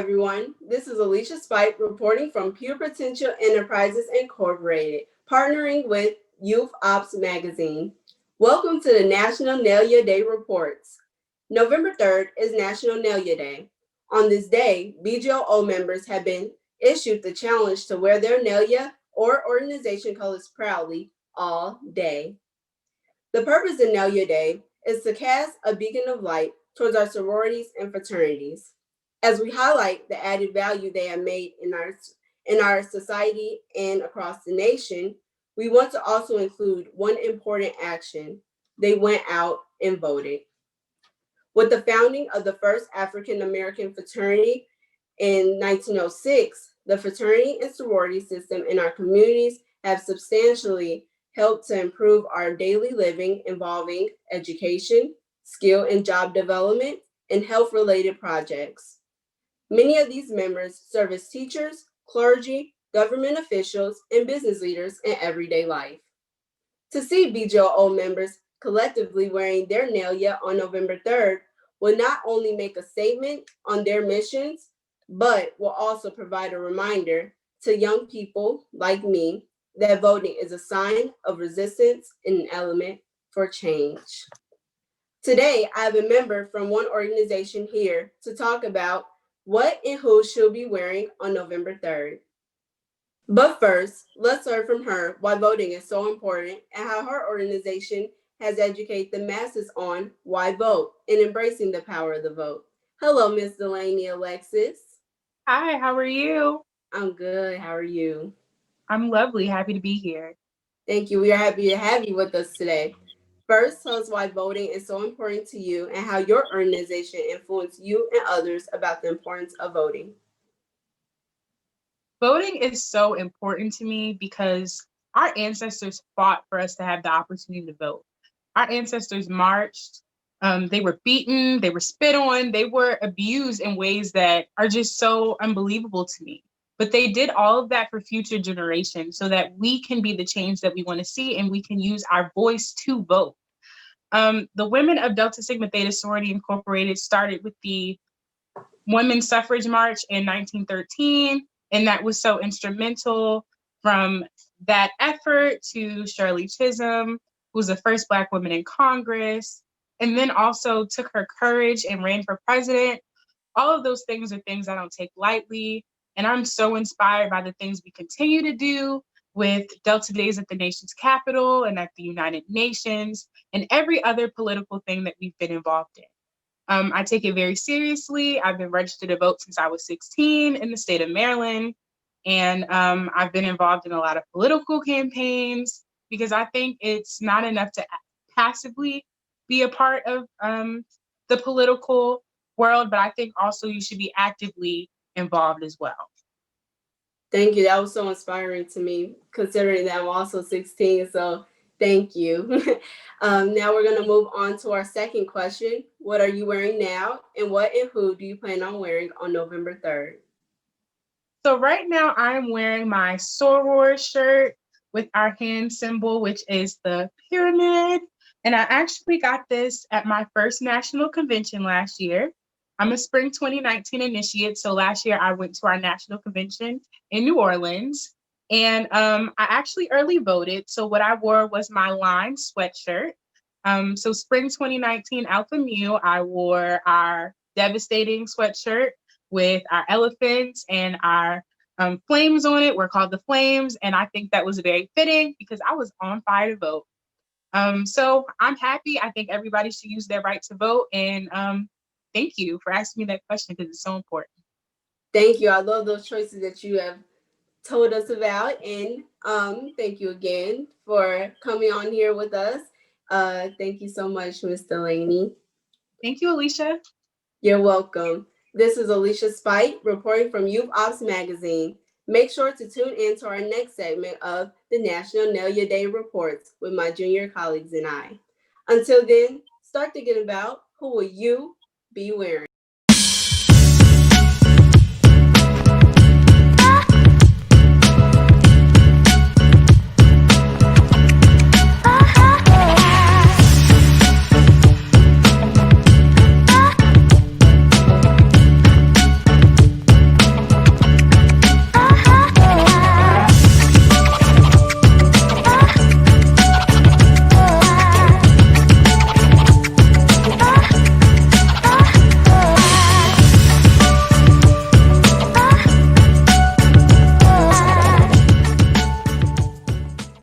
everyone. This is Alicia Spight reporting from Pure Potential Enterprises Incorporated, partnering with Youth Ops Magazine. Welcome to the National Nalia Day Reports. November 3rd is National Nalia Day. On this day, BGLO members have been issued the challenge to wear their Nalia or organization colors proudly all day. The purpose of Nalia Day is to cast a beacon of light towards our sororities and fraternities, as we highlight the added value they have made in our society and across the nation. We want to also include one important action. They went out and voted. With the founding of the first African American fraternity in 1906, the fraternity and sorority system in our communities have substantially helped to improve our daily living involving education, skill and job development, and health-related projects. Many of these members serve as teachers, clergy, government officials, and business leaders in everyday life. To see BGLO members collectively wearing their Nalia on November 3rd will not only make a statement on their missions, but will also provide a reminder to young people like me that voting is a sign of resistance and an element for change. Today, I have a member from one organization here to talk about what and who she'll be wearing on November 3rd. But first, let's learn from her why voting is so important and how her organization has educated the masses on why vote and embracing the power of the vote. Hello, Ms. Delanee-Alexis. Hi, how are you? I'm good. How are you? I'm lovely. Happy to be here. Thank you. We are happy to have you with us today. First, tell us why voting is so important to you and how your organization influenced you and others about the importance of voting. Voting is so important to me because our ancestors fought for us to have the opportunity to vote. Our ancestors marched, they were beaten, they were spit on, they were abused in ways that are just so unbelievable to me. But they did all of that for future generations so that we can be the change that we want to see and we can use our voice to vote. The women of Delta Sigma Theta Sorority Incorporated started with the Women's Suffrage March in 1913, and that was so instrumental. From that effort to Shirley Chisholm, who was the first Black woman in Congress, and then also took her courage and ran for president. All of those things are things I don't take lightly, and I'm so inspired by the things we continue to do with Delta Days at the nation's capital and at the United Nations and every other political thing that we've been involved in. I take it very seriously. I've been registered to vote since I was 16 in the state of Maryland. And I've been involved in a lot of political campaigns because I think it's not enough to passively be a part of the political world, but I think also you should be actively involved as well. Thank you. That was so inspiring to me, considering that I'm also 16. So thank you. Now we're going to move on to our second question. What are you wearing now? And what and who do you plan on wearing on November 3rd? So right now I'm wearing my soror shirt with our hand symbol, which is the pyramid. And I actually got this at my first national convention last year. I'm a spring 2019 initiate. So last year I went to our national convention in New Orleans and I actually early voted. So what I wore was my line sweatshirt. So spring 2019 Alpha Mu, I wore our devastating sweatshirt with our elephants and our flames on it. We're called the Flames. And I think that was very fitting because I was on fire to vote. So I'm happy. I think everybody should use their right to vote. And thank you for asking me that question because it's so important. Thank you. I love those choices that you have told us about. And thank you again for coming on here with us. Thank you so much, Ms. Delaney. Thank you, Alicia. You're welcome. This is Alicia Spight reporting from Youth Ops Magazine. Make sure to tune in to our next segment of the National Nalia Day Reports with my junior colleagues and I. Until then, start thinking about who will you be wearing.